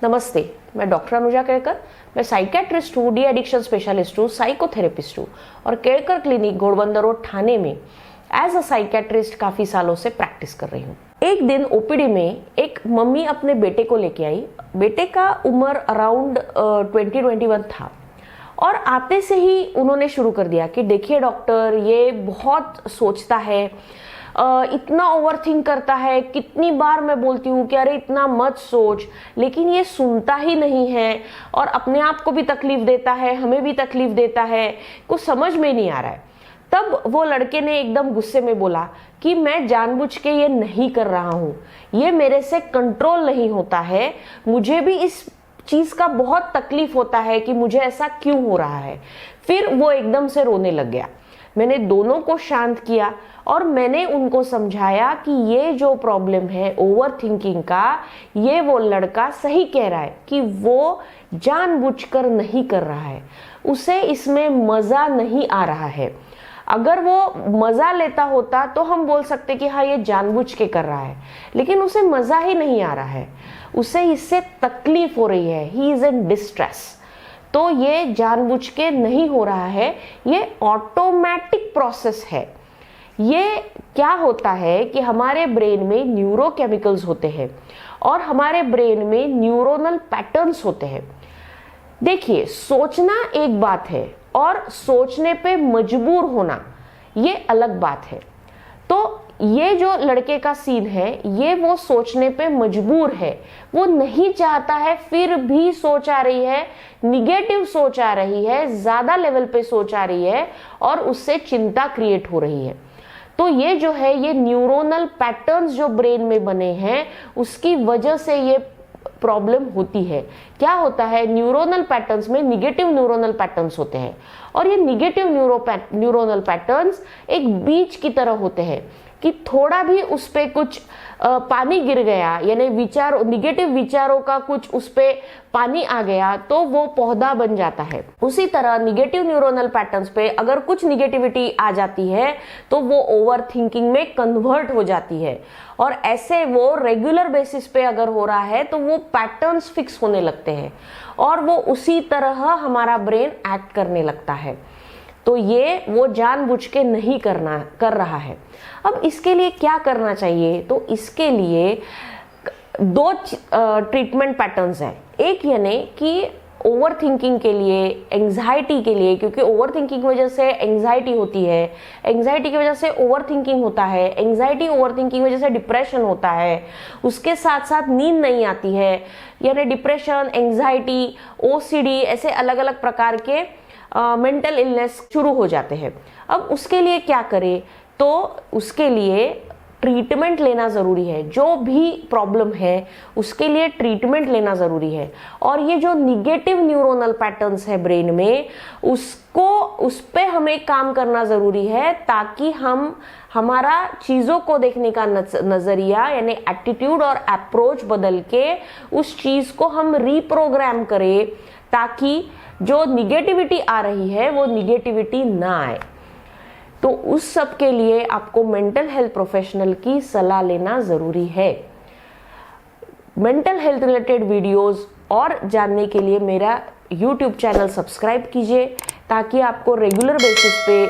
नमस्ते, मैं डॉक्टर अनुजा केड़कर। मैं साइकेट्रिस्ट हूँ, डी एडिक्शन स्पेशलिस्ट हूँ, साइकोथेरेपिस्ट हूँ और केड़कर क्लिनिक घोड़बंदर रोड ठाणे में एज अ साइकेट्रिस्ट काफ़ी सालों से प्रैक्टिस कर रही हूँ। एक दिन ओपीडी में एक मम्मी अपने बेटे को लेके आई। बेटे का उम्र अराउंड 20-21 था और आते से ही उन्होंने शुरू कर दिया कि देखिए डॉक्टर, ये बहुत सोचता है, इतना ओवरथिंक करता है, कितनी बार मैं बोलती हूँ कि अरे इतना मत सोच, लेकिन ये सुनता ही नहीं है और अपने आप को भी तकलीफ देता है, हमें भी तकलीफ देता है, कुछ समझ में नहीं आ रहा है। तब वो लड़के ने एकदम गुस्से में बोला कि मैं जानबूझ के ये नहीं कर रहा हूँ, ये मेरे से कंट्रोल नहीं होता है, मुझे भी इस चीज का बहुत तकलीफ होता है कि मुझे ऐसा क्यों हो रहा है। फिर वो एकदम से रोने लग गया। मैंने दोनों को शांत किया और मैंने उनको समझाया कि ये जो प्रॉब्लम है ओवर थिंकिंग का, ये वो लड़का सही कह रहा है कि वो जानबूझकर नहीं कर रहा है, उसे इसमें मजा नहीं आ रहा है। अगर वो मजा लेता होता तो हम बोल सकते कि हाँ ये जानबूझ के कर रहा है, लेकिन उसे मजा ही नहीं आ रहा है, उसे इससे तकलीफ हो रही है, ही इज इन डिस्ट्रेस। तो ये जानबूझ के नहीं हो रहा है, ये ऑटोमेटिक प्रोसेस है। ये क्या होता है कि हमारे ब्रेन में न्यूरोकेमिकल्स होते हैं और हमारे ब्रेन में न्यूरोनल पैटर्न्स होते हैं। देखिए, सोचना एक बात है और सोचने पे मजबूर होना ये अलग बात है। तो ये जो लड़के का सीन है, ये वो सोचने पे मजबूर है, वो नहीं चाहता है फिर भी सोच आ रही है, निगेटिव सोच आ रही है, ज्यादा लेवल पे सोच आ रही है और उससे चिंता क्रिएट हो रही है। तो ये जो है, ये न्यूरोनल पैटर्न्स जो ब्रेन में बने हैं उसकी वजह से ये प्रॉब्लम होती है। क्या होता है, न्यूरोनल पैटर्न्स में निगेटिव न्यूरोनल पैटर्न्स होते हैं और ये निगेटिव न्यूरोनल पैटर्न्स एक बीज की तरह होते हैं कि थोड़ा भी उस पे कुछ पानी गिर गया, यानी निगेटिव विचारों का कुछ उस पे पानी आ गया तो वो पौधा बन जाता है। उसी तरह निगेटिव न्यूरोनल पैटर्न्स पे अगर कुछ निगेटिविटी आ जाती है तो वो ओवर थिंकिंग में कन्वर्ट हो जाती है और ऐसे वो रेगुलर बेसिस पे अगर हो रहा है तो वो पैटर्न्स फिक्स होने लगते हैं और वो उसी तरह हमारा ब्रेन एक्ट करने लगता है। तो ये वो जानबूझ के नहीं कर रहा है। अब इसके लिए क्या करना चाहिए? तो इसके लिए दो ट्रीटमेंट पैटर्न्स हैं। एक यानी कि ओवर थिंकिंग के लिए, एंजाइटी के लिए, क्योंकि ओवर थिंकिंग की वजह से एंजाइटी होती है, एंजाइटी की वजह से ओवर थिंकिंग होता है, एंजाइटी ओवर थिंकिंग की वजह से डिप्रेशन होता है, उसके साथ साथ नींद नहीं आती है, यानी डिप्रेशन, एंजाइटी, ओसीडी, ऐसे अलग अलग प्रकार के मेंटल इलनेस शुरू हो जाते हैं। अब उसके लिए क्या करें? तो उसके लिए ट्रीटमेंट लेना ज़रूरी है। जो भी प्रॉब्लम है उसके लिए ट्रीटमेंट लेना ज़रूरी है और ये जो निगेटिव न्यूरोनल पैटर्न्स है ब्रेन में, उस पे हमें काम करना ज़रूरी है ताकि हम हमारा चीज़ों को देखने का नज़रिया यानी एटीट्यूड और अप्रोच बदल के उस चीज़ को हम रीप्रोग्राम करें ताकि जो निगेटिविटी आ रही है वो निगेटिविटी ना आए। तो उस सब के लिए आपको मेंटल हेल्थ प्रोफेशनल की सलाह लेना ज़रूरी है। मेंटल हेल्थ रिलेटेड वीडियोस और जानने के लिए मेरा YouTube चैनल सब्सक्राइब कीजिए ताकि आपको रेगुलर बेसिस पे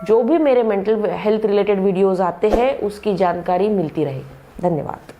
जो भी मेरे मेंटल हेल्थ रिलेटेड वीडियोस आते हैं उसकी जानकारी मिलती रहे। धन्यवाद।